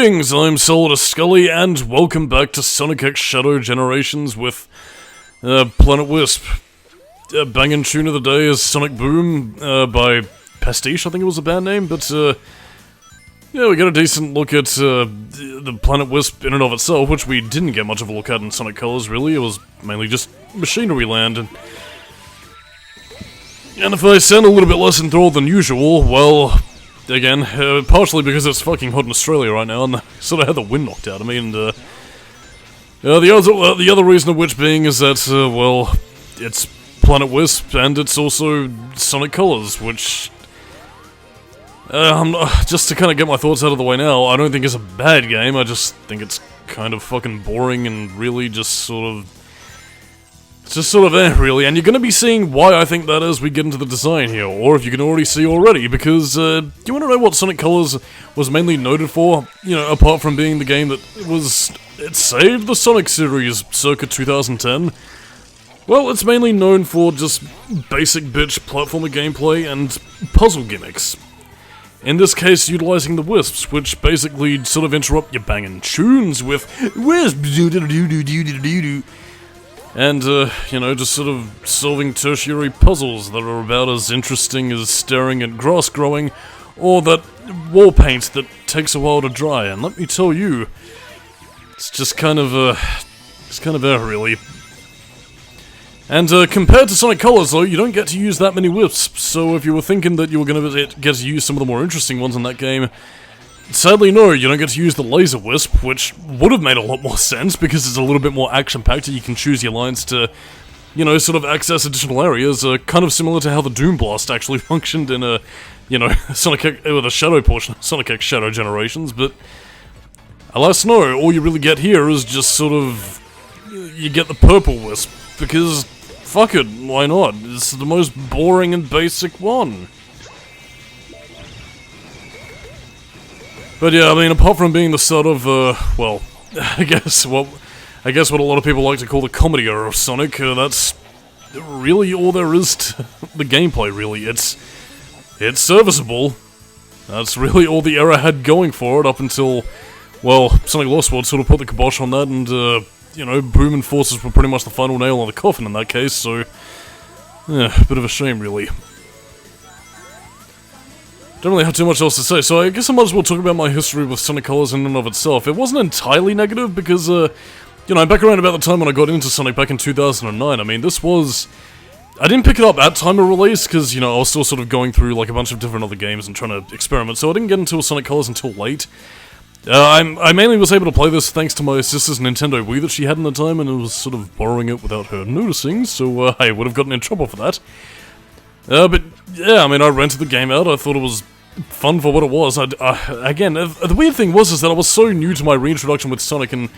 Greetings, I'm Solidus-Skully, and welcome back to Sonic X Shadow Generations with Planet Wisp. Banging tune of the day is Sonic Boom by Pastiche, I think it was the band name, but yeah, we got a decent look at the Planet Wisp in and of itself, which we didn't get much of a look at in Sonic Colors, really. It was mainly just Machinery Land, and if I sound a little bit less enthralled than usual, well, again, partially because it's fucking hot in Australia right now, and I sort of had the wind knocked out of me, and the other reason of which being is that, well, it's Planet Wisp, and it's also Sonic Colors, which, just to kind of get my thoughts out of the way now, I don't think it's a bad game, I just think it's kind of fucking boring and really just sort of really, and you're gonna be seeing why I think that as we get into the design here, or if you can already see already, because, you wanna know what Sonic Colors was mainly noted for? You know, apart from being the game that it saved the Sonic series circa 2010? Well, it's mainly known for just basic bitch platformer gameplay and puzzle gimmicks. In this case, utilizing the Wisps, which basically sort of interrupt your banging tunes with Wisp do-do-do-do-do-do-do-do. And, you know, just sort of solving tertiary puzzles that are about as interesting as staring at grass growing, or that wall paint that takes a while to dry, and let me tell you, it's just kind of, really. And, compared to Sonic Colors, though, you don't get to use that many Wisps, so if you were thinking that you were gonna get to use some of the more interesting ones in that game, sadly, no, you don't get to use the Laser Wisp, which would have made a lot more sense, because it's a little bit more action-packed, and you can choose your lines to, you know, sort of access additional areas, kind of similar to how the Doom Blast actually functioned in a, you know, the Shadow portion of Sonic X Shadow Generations, but alas no, all you really get here is just sort of, you get the Purple Wisp, because, fuck it, why not? It's the most boring and basic one. But yeah, I mean, apart from being the start of, well, I guess what a lot of people like to call the comedy era of Sonic, that's really all there is to the gameplay, really. It's serviceable. That's really all the era had going for it up until, well, Sonic Lost World sort of put the kibosh on that, and, you know, Boom and Forces were pretty much the final nail on the coffin in that case, so, yeah, a bit of a shame, really. Don't really have too much else to say, so I guess I might as well talk about my history with Sonic Colors in and of itself. It wasn't entirely negative, because, you know, back around about the time when I got into Sonic back in 2009, I mean, this was... I didn't pick it up at time of release, because, you know, I was still sort of going through, like, a bunch of different other games and trying to experiment, so I didn't get into Sonic Colors until late. I mainly was able to play this thanks to my sister's Nintendo Wii that she had in the time, and I was sort of borrowing it without her noticing, so, I would have gotten in trouble for that. But, yeah, I mean, I rented the game out, I thought it was fun for what it was. Again, the weird thing was that I was so new to my reintroduction with Sonic, and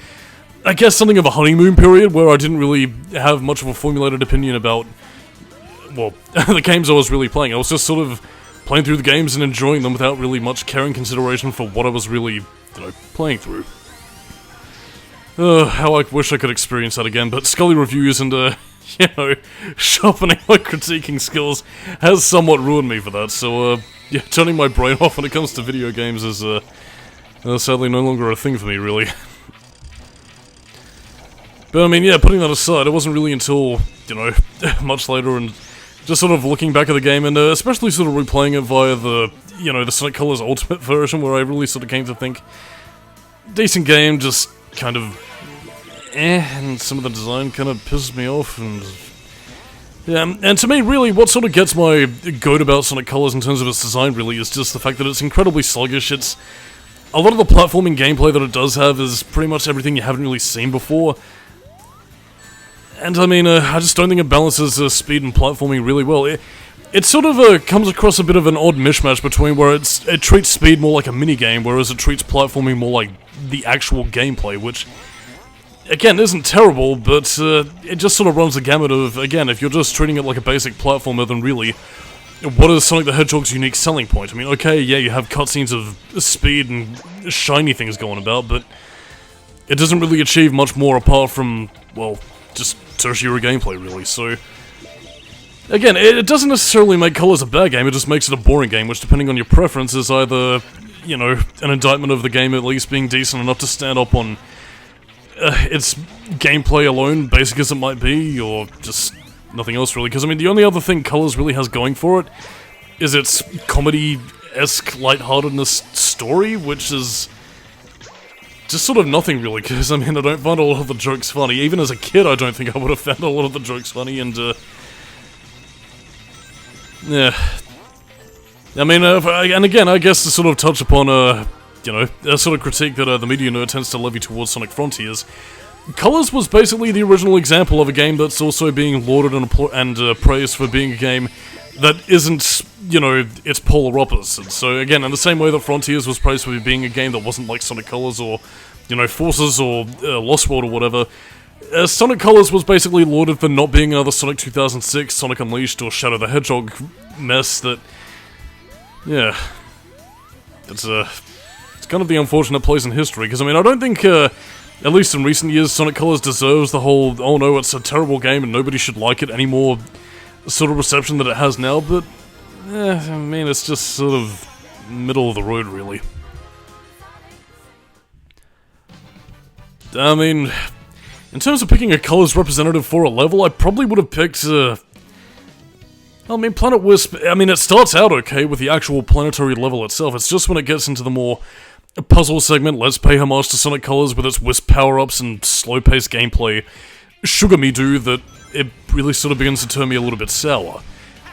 I guess something of a honeymoon period where I didn't really have much of a formulated opinion about, well, the games I was really playing. I was just sort of playing through the games and enjoying them without really much caring consideration for what I was really, you know, playing through. How I wish I could experience that again, but Scully reviews and, you know, sharpening my critiquing skills has somewhat ruined me for that, so, yeah, turning my brain off when it comes to video games is, sadly no longer a thing for me, really. But, I mean, yeah, putting that aside, it wasn't really until, you know, much later and just sort of looking back at the game and, especially sort of replaying it via the, you know, the Sonic Colors Ultimate version, where I really sort of came to think, decent game, just kind of and some of the design kind of pisses me off, and yeah, and to me, really, what sort of gets my goat about Sonic Colors in terms of its design, really, is just the fact that it's incredibly sluggish. It's a lot of the platforming gameplay that it does have is pretty much everything you haven't really seen before, and I mean, I just don't think it balances speed and platforming really well. It sort of comes across a bit of an odd mishmash between where it treats speed more like a minigame, whereas it treats platforming more like the actual gameplay, which, again, isn't terrible, but it just sort of runs the gamut of, again, if you're just treating it like a basic platformer, then really, what is Sonic the Hedgehog's unique selling point? I mean, okay, yeah, you have cutscenes of speed and shiny things going about, but it doesn't really achieve much more apart from, well, just tertiary gameplay, really, so... Again, it doesn't necessarily make Colors a bad game, it just makes it a boring game, which, depending on your preference, is either, you know, an indictment of the game at least being decent enough to stand up on its gameplay alone, basic as it might be, or just nothing else really. Because, I mean, the only other thing Colors really has going for it is its comedy-esque lightheartedness story, which is just sort of nothing really, because, I mean, I don't find a lot of the jokes funny. Even as a kid, I don't think I would have found a lot of the jokes funny, and, yeah. I mean, and again, I guess to sort of touch upon, you know, a sort of critique that the media nerd tends to levy towards Sonic Frontiers, Colors was basically the original example of a game that's also being lauded and praised for being a game that isn't, you know, its polar opposite. So again, in the same way that Frontiers was praised for being a game that wasn't like Sonic Colors or, you know, Forces or Lost World or whatever, Sonic Colors was basically lauded for not being another Sonic 2006, Sonic Unleashed, or Shadow the Hedgehog mess that, yeah, it's kind of the unfortunate place in history, because I mean, I don't think, at least in recent years, Sonic Colors deserves the whole, oh no, it's a terrible game and nobody should like it anymore sort of reception that it has now, but, I mean, it's just sort of middle of the road, really. I mean, in terms of picking a Colors representative for a level, I probably would have picked, I mean, Planet Wisp, I mean, it starts out okay with the actual planetary level itself, it's just when it gets into the more puzzle segment, let's pay homage to Sonic Colors with its Wisp power-ups and slow-paced gameplay, Sugar Me Do, that it really sort of begins to turn me a little bit sour.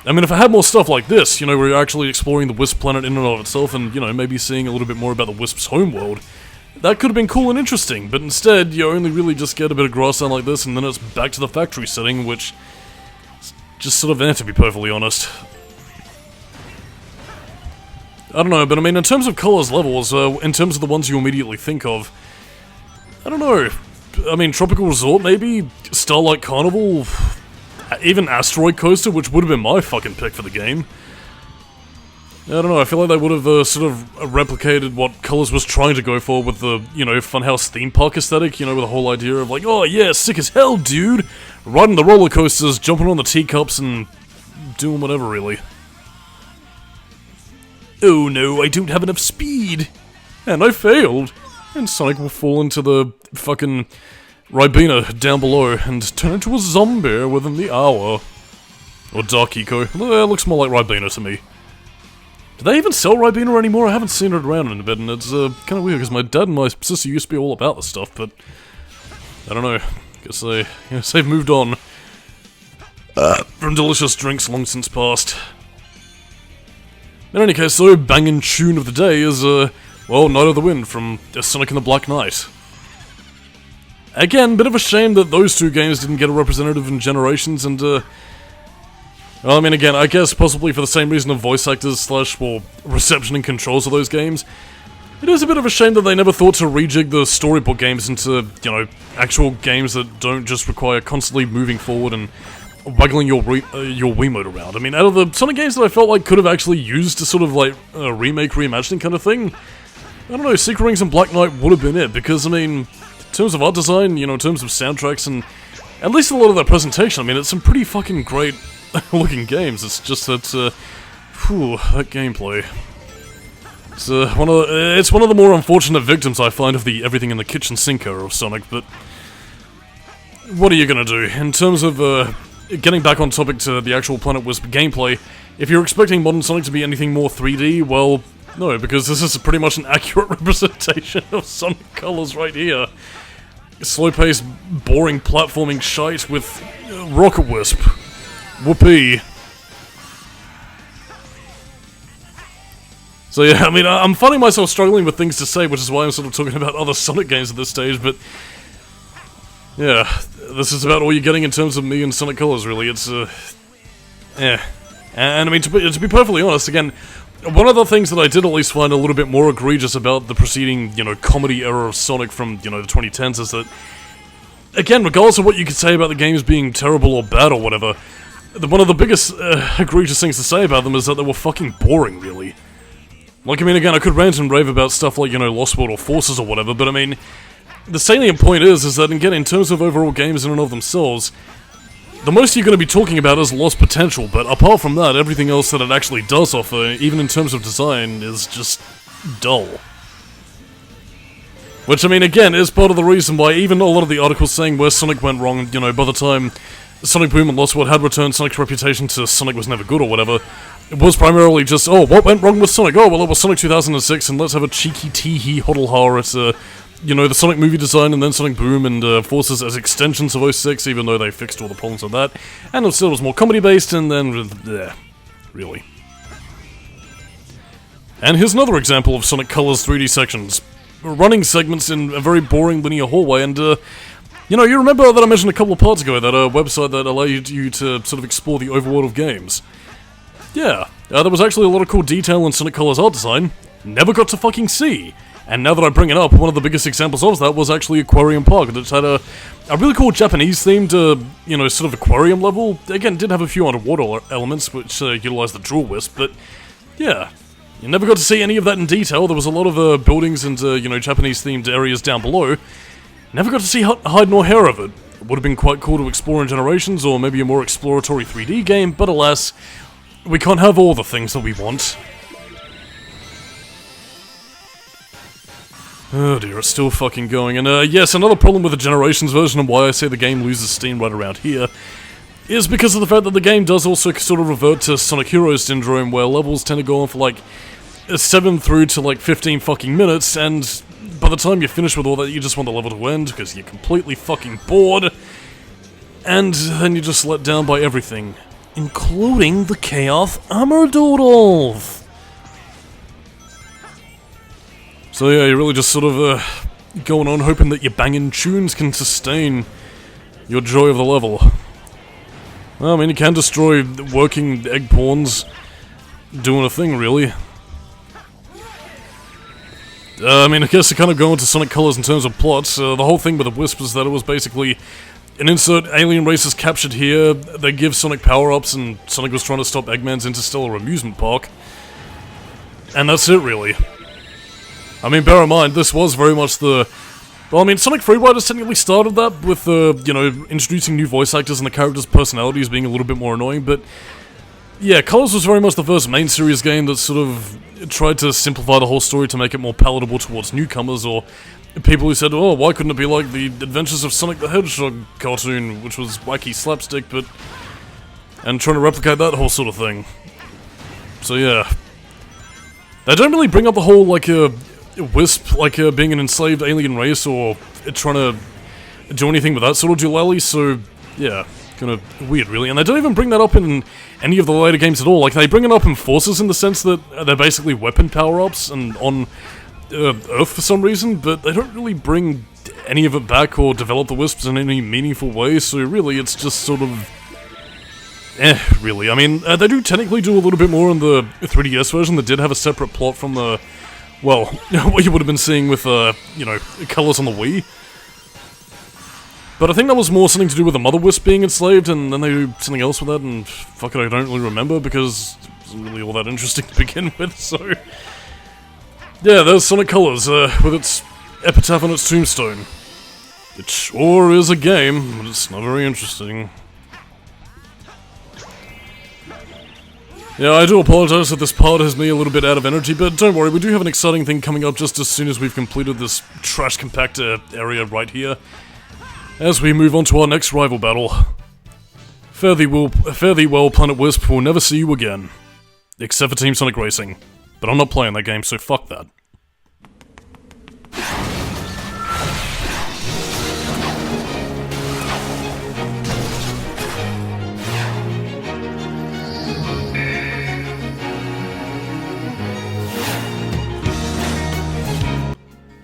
I mean, if I had more stuff like this, you know, where you're actually exploring the Wisp planet in and of itself and, you know, maybe seeing a little bit more about the Wisp's homeworld, that could have been cool and interesting, but instead, you only really just get a bit of grassland like this and then it's back to the factory setting, which is just sort of to be perfectly honest. I don't know, but I mean, in terms of Colors levels, in terms of the ones you immediately think of, I don't know. I mean, Tropical Resort, maybe? Starlight Carnival? Even Asteroid Coaster, which would have been my fucking pick for the game. I don't know, I feel like they would have sort of replicated what Colors was trying to go for with the, you know, Funhouse theme park aesthetic, you know, with the whole idea of like, oh yeah, sick as hell, dude! Riding the roller coasters, jumping on the teacups, and doing whatever, really. Oh no, I don't have enough speed! And I failed! And Sonic will fall into the fucking Ribena down below and turn into a zombie within the hour. Or Dark Eco. It looks more like Ribena to me. Do they even sell Ribena anymore? I haven't seen it around in a bit, and it's kind of weird because my dad and my sister used to be all about this stuff, but I don't know. Guess they've moved on from delicious drinks long since past. In any case, though, banging tune of the day is, well, Night of the Wind from Sonic and the Black Knight. Again, bit of a shame that those two games didn't get a representative in Generations, and, well, I mean, again, I guess possibly for the same reason of voice actors / well, reception and controls of those games. It is a bit of a shame that they never thought to rejig the storybook games into, you know, actual games that don't just require constantly moving forward and waggling your Wiimote around. I mean, out of the Sonic games that I felt like could have actually used a sort of, like, remake, reimagining kind of thing, I don't know, Secret Rings and Black Knight would have been it, because, I mean, in terms of art design, you know, in terms of soundtracks, and at least a lot of their presentation, I mean, it's some pretty fucking great looking games. It's just that, whew, that gameplay. It's one of the more unfortunate victims I find of the everything in the kitchen sink era of Sonic, but what are you gonna do? In terms of, getting back on topic to the actual Planet Wisp gameplay, if you're expecting modern Sonic to be anything more 3D, well, no, because this is pretty much an accurate representation of Sonic Colors right here. Slow-paced, boring platforming shite with Rocket Wisp. Whoopee. So yeah, I mean, I'm finding myself struggling with things to say, which is why I'm sort of talking about other Sonic games at this stage, but yeah, this is about all you're getting in terms of me and Sonic Colors, really. It's, yeah. And I mean, to be perfectly honest, again, one of the things that I did at least find a little bit more egregious about the preceding, you know, comedy era of Sonic from, you know, the 2010s is that, again, regardless of what you could say about the games being terrible or bad or whatever, one of the biggest egregious things to say about them is that they were fucking boring, really. Like, I mean, again, I could rant and rave about stuff like, you know, Lost World or Forces or whatever, but I mean, the salient point is that, again, in terms of overall games in and of themselves, the most you're going to be talking about is lost potential, but apart from that, everything else that it actually does offer, even in terms of design, is just dull. Which, I mean, again, is part of the reason why even a lot of the articles saying where Sonic went wrong, you know, by the time Sonic Boom and Lost World had returned Sonic's reputation to Sonic was never good or whatever, it was primarily just, oh, what went wrong with Sonic? Oh, well, it was Sonic 2006, and let's have a cheeky tee-hee hoddle-ha at, you know, the Sonic movie design, and then Sonic Boom and Forces as extensions of 06, even though they fixed all the problems with that. And it still was more comedy-based, and then, really. And here's another example of Sonic Colors 3D sections. Running segments in a very boring linear hallway, and, you know, you remember that I mentioned a couple of parts ago, that website that allowed you to sort of explore the overworld of games. Yeah, there was actually a lot of cool detail in Sonic Colors art design. Never got to fucking see. And now that I bring it up, one of the biggest examples of that was actually Aquarium Park, that had a really cool Japanese-themed, you know, sort of aquarium level. Again, did have a few underwater elements, which utilized the Jewel Wisp, but, yeah. You never got to see any of that in detail. There was a lot of buildings and, you know, Japanese-themed areas down below. Never got to see hide nor hair of it. It would have been quite cool to explore in Generations, or maybe a more exploratory 3D game, but alas, we can't have all the things that we want. Oh dear, it's still fucking going. And yes, another problem with the Generations version, and why I say the game loses steam right around here, is because of the fact that the game does also sort of revert to Sonic Heroes syndrome, where levels tend to go on for like 7 through to like 15 fucking minutes, and by the time you're finished with all that, you just want the level to end, because you're completely fucking bored, and then you're just let down by everything, including the Chaos Armor Doodles! So yeah, you're really just sort of going on hoping that your banging tunes can sustain your joy of the level. Well, I mean, you can destroy working egg pawns doing a thing, really. I mean, I guess to kind of go into Sonic Colors in terms of plots, the whole thing with the Wisp is that it was basically an insert alien race is captured here, they give Sonic power-ups, and Sonic was trying to stop Eggman's interstellar amusement park. And that's it, really. I mean, bear in mind, this was very much the... Well, I mean, Sonic Freeriders technically started that with, you know, introducing new voice actors and the characters' personalities being a little bit more annoying, but... Yeah, Colors was very much the first main series game that sort of tried to simplify the whole story to make it more palatable towards newcomers, or people who said, oh, why couldn't it be like the Adventures of Sonic the Hedgehog cartoon, which was wacky slapstick, but... And trying to replicate that whole sort of thing. So yeah. They don't really bring up the whole, like, Wisp, like, being an enslaved alien race, or trying to do anything with that sort of duality, so, yeah. Kind of weird, really. And they don't even bring that up in any of the later games at all. Like, they bring it up in Forces in the sense that they're basically weapon power-ups and on Earth for some reason, but they don't really bring any of it back or develop the Wisps in any meaningful way, so really it's just sort of... really. I mean, they do technically do a little bit more in the 3DS version that did have a separate plot from the... Well, what you would have been seeing with, you know, Colors on the Wii. But I think that was more something to do with the Mother Wisp being enslaved, and then they do something else with that, and fuck it, I don't really remember, because it wasn't really all that interesting to begin with, so... Yeah, there's Sonic Colors, with its epitaph on its tombstone. It sure is a game, but it's not very interesting. Yeah, I do apologize that this part has me a little bit out of energy, but don't worry, we do have an exciting thing coming up just as soon as we've completed this trash compactor area right here. As we move on to our next rival battle. Fare thee well, Planet Wisp, we'll never see you again. Except for Team Sonic Racing. But I'm not playing that game, so fuck that.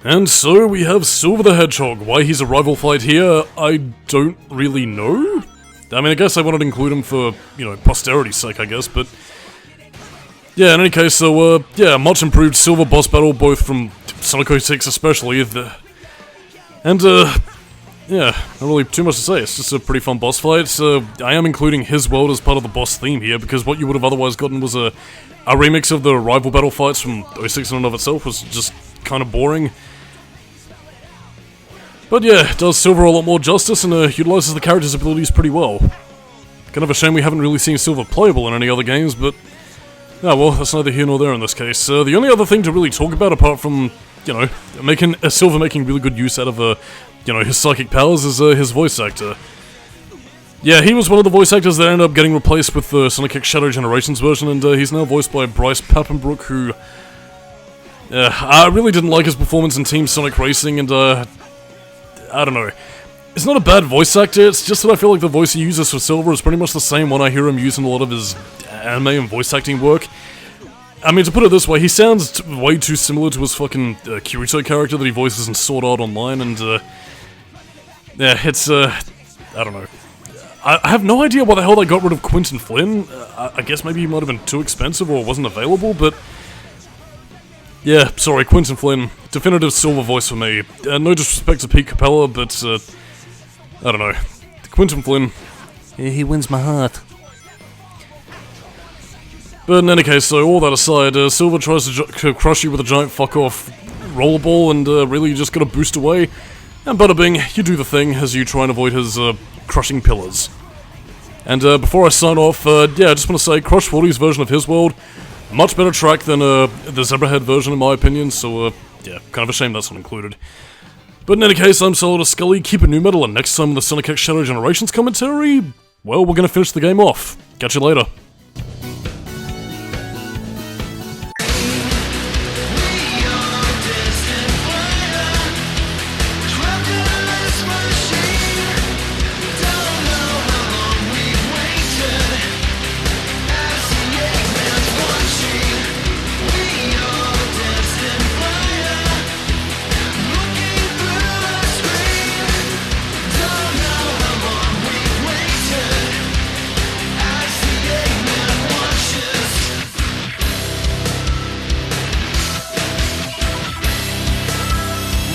And so we have Silver the Hedgehog. Why he's a rival fight here, I don't really know. I mean, I guess I wanted to include him for, you know, posterity's sake, I guess, but... Yeah, in any case, so, yeah, much improved Silver boss battle, both from Sonic 06 especially. And, yeah, not really too much to say, it's just a pretty fun boss fight. I am including his world as part of the boss theme here, because what you would have otherwise gotten was a remix of the rival battle fights from 06 in and of itself, was just kind of boring. But yeah, it does Silver a lot more justice and utilizes the character's abilities pretty well. Kind of a shame we haven't really seen Silver playable in any other games, but Ah, well, that's neither here nor there in this case. The only other thing to really talk about, apart from, you know, Silver making really good use out of, you know, his psychic powers, is his voice actor. Yeah, he was one of the voice actors that ended up getting replaced with the Sonic X Shadow Generations version, and he's now voiced by Bryce Papenbrook, who... I really didn't like his performance in Team Sonic Racing, and, I don't know. It's not a bad voice actor, it's just that I feel like the voice he uses for Silver is pretty much the same one I hear him use in a lot of his anime and voice acting work. I mean, to put it this way, he sounds way too similar to his fucking Kirito character that he voices in Sword Art Online, and, yeah, it's, I don't know. I have no idea why the hell they got rid of Quinton Flynn. I guess maybe he might have been too expensive or wasn't available, but... Yeah, sorry, Quinton Flynn. Definitive Silver voice for me. No disrespect to Pete Capella, but, I don't know. Quinton Flynn. He wins my heart. But in any case, so all that aside, Silver tries to crush you with a giant fuck-off rollerball, and really you just gotta boost away. And bada bing, you do the thing as you try and avoid his, crushing pillars. And before I sign off, yeah, I just want to say, Crush 40's version of his world, much better track than the Zebrahead version in my opinion, so yeah, kind of a shame that's not included. But in any case, I'm Solidus-Skully, keep it new metal, and next time on the Sonic X Shadow Generations commentary, well, we're gonna finish the game off. Catch you later.